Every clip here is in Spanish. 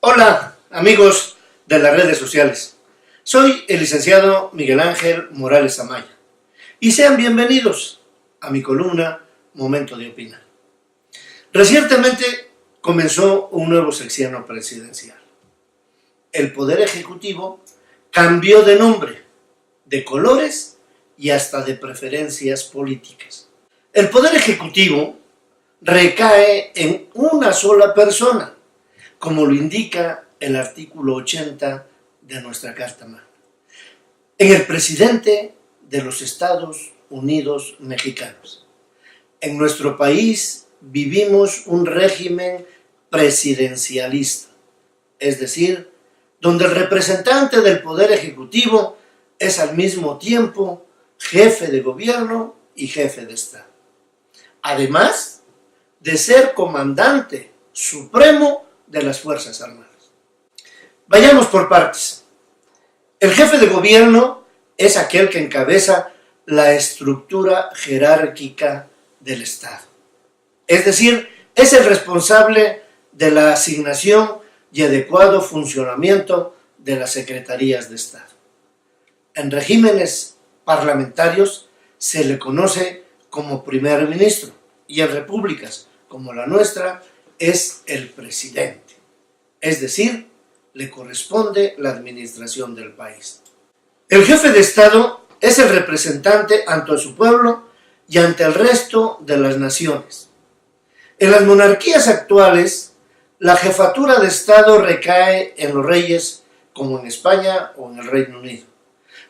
Hola, amigos de las redes sociales. Soy el licenciado Miguel Ángel Morales Amaya y sean bienvenidos a mi columna Momento de Opinar. Recientemente comenzó un nuevo sexenio presidencial. El Poder Ejecutivo cambió de nombre, de colores y hasta de preferencias políticas. El Poder Ejecutivo recae en una sola persona, como lo indica el artículo 80 de nuestra Carta Magna, en el presidente de los Estados Unidos mexicanos. En nuestro país vivimos un régimen presidencialista, es decir, donde el representante del Poder Ejecutivo es al mismo tiempo jefe de gobierno y jefe de Estado, además de ser comandante supremo de las Fuerzas Armadas. Vayamos por partes. El jefe de gobierno es aquel que encabeza la estructura jerárquica del Estado. Es decir, es el responsable de la asignación y adecuado funcionamiento de las secretarías de Estado. En regímenes parlamentarios se le conoce como primer ministro y en repúblicas como la nuestra es el presidente, es decir, le corresponde la administración del país. El jefe de Estado es el representante ante su pueblo y ante el resto de las naciones. En las monarquías actuales, la jefatura de Estado recae en los reyes, como en España o en el Reino Unido.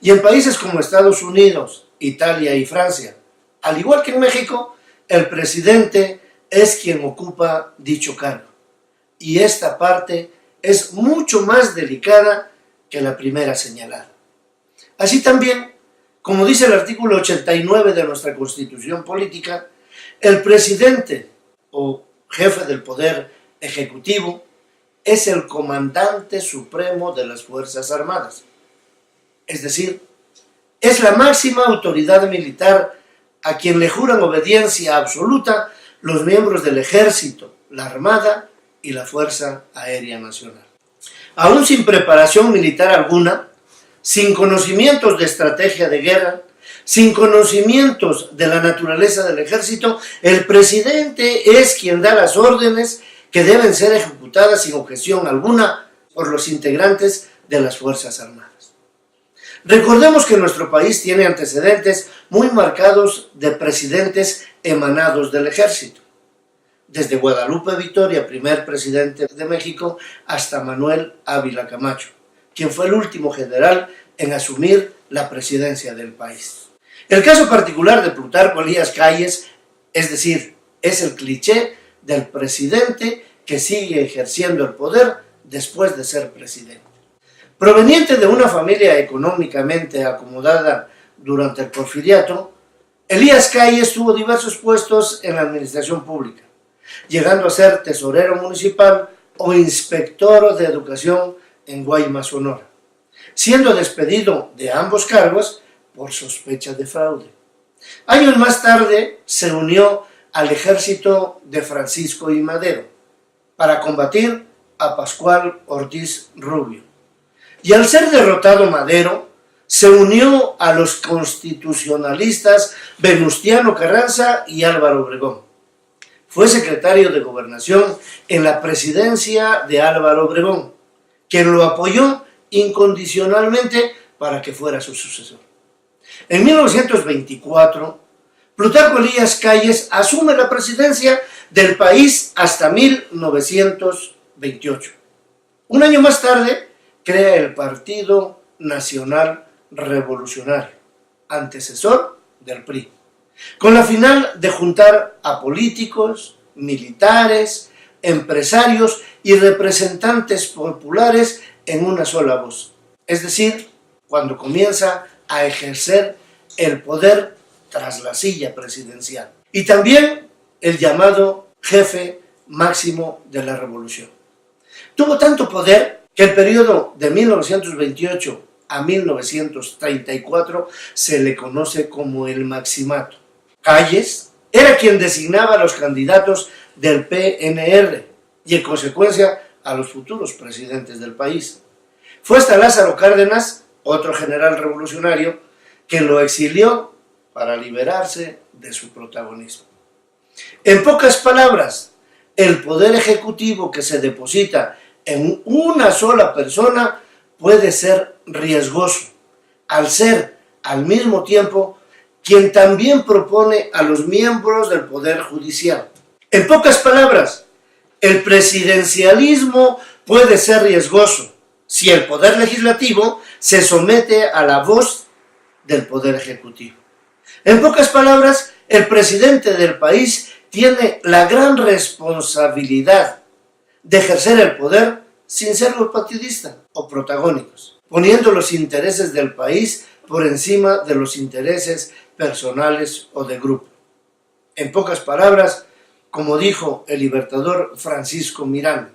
Y en países como Estados Unidos, Italia y Francia, al igual que en México, el presidente es quien ocupa dicho cargo. Y esta parte es mucho más delicada que la primera señalada. Así también, como dice el artículo 89 de nuestra Constitución Política, el presidente o jefe del Poder Ejecutivo es el comandante supremo de las Fuerzas Armadas. Es decir, es la máxima autoridad militar a quien le juran obediencia absoluta los miembros del Ejército, la Armada y la Fuerza Aérea Nacional. Aún sin preparación militar alguna, sin conocimientos de estrategia de guerra, sin conocimientos de la naturaleza del ejército, el presidente es quien da las órdenes que deben ser ejecutadas sin objeción alguna por los integrantes de las Fuerzas Armadas. Recordemos que nuestro país tiene antecedentes muy marcados de presidentes emanados del ejército, desde Guadalupe Victoria, primer presidente de México, hasta Manuel Ávila Camacho, quien fue el último general en asumir la presidencia del país. El caso particular de Plutarco Elías Calles, es decir, es el cliché del presidente que sigue ejerciendo el poder después de ser presidente. Proveniente de una familia económicamente acomodada durante el Porfiriato, Elías Calles tuvo diversos puestos en la administración pública, llegando a ser tesorero municipal o inspector de educación en Guaymas, Sonora, siendo despedido de ambos cargos por sospecha de fraude. Años más tarde se unió al ejército de Francisco I. Madero para combatir a Pascual Ortiz Rubio. Y al ser derrotado Madero, se unió a los constitucionalistas Venustiano Carranza y Álvaro Obregón. Fue secretario de Gobernación en la presidencia de Álvaro Obregón, quien lo apoyó incondicionalmente para que fuera su sucesor. En 1924, Plutarco Elías Calles asume la presidencia del país hasta 1928. Un año más tarde, crea el Partido Nacional Revolucionario, antecesor del PRI, con la final de juntar a políticos, militares, empresarios y representantes populares en una sola voz. Es decir, cuando comienza a ejercer el poder tras la silla presidencial. Y también el llamado jefe máximo de la revolución. Tuvo tanto poder que el periodo de 1928 a 1934 se le conoce como el Maximato. Calles era quien designaba a los candidatos del PNR y en consecuencia a los futuros presidentes del país. Fue hasta Lázaro Cárdenas, otro general revolucionario, que lo exilió para liberarse de su protagonismo. En pocas palabras, el poder ejecutivo que se deposita en una sola persona puede ser riesgoso, al ser al mismo tiempo quien también propone a los miembros del Poder Judicial. En pocas palabras, el presidencialismo puede ser riesgoso si el Poder Legislativo se somete a la voz del Poder Ejecutivo. En pocas palabras, el presidente del país tiene la gran responsabilidad de ejercer el poder sin ser partidista o protagónicos, poniendo los intereses del país por encima de los intereses personales o de grupo. En pocas palabras, como dijo el libertador Francisco Miranda,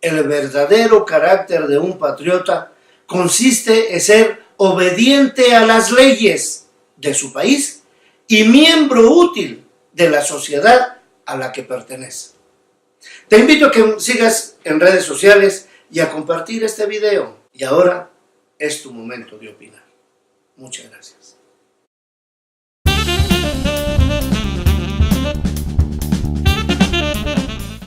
el verdadero carácter de un patriota consiste en ser obediente a las leyes de su país y miembro útil de la sociedad a la que pertenece. Te invito a que sigas en redes sociales y a compartir este video. Y ahora es tu momento de opinar. Muchas gracias.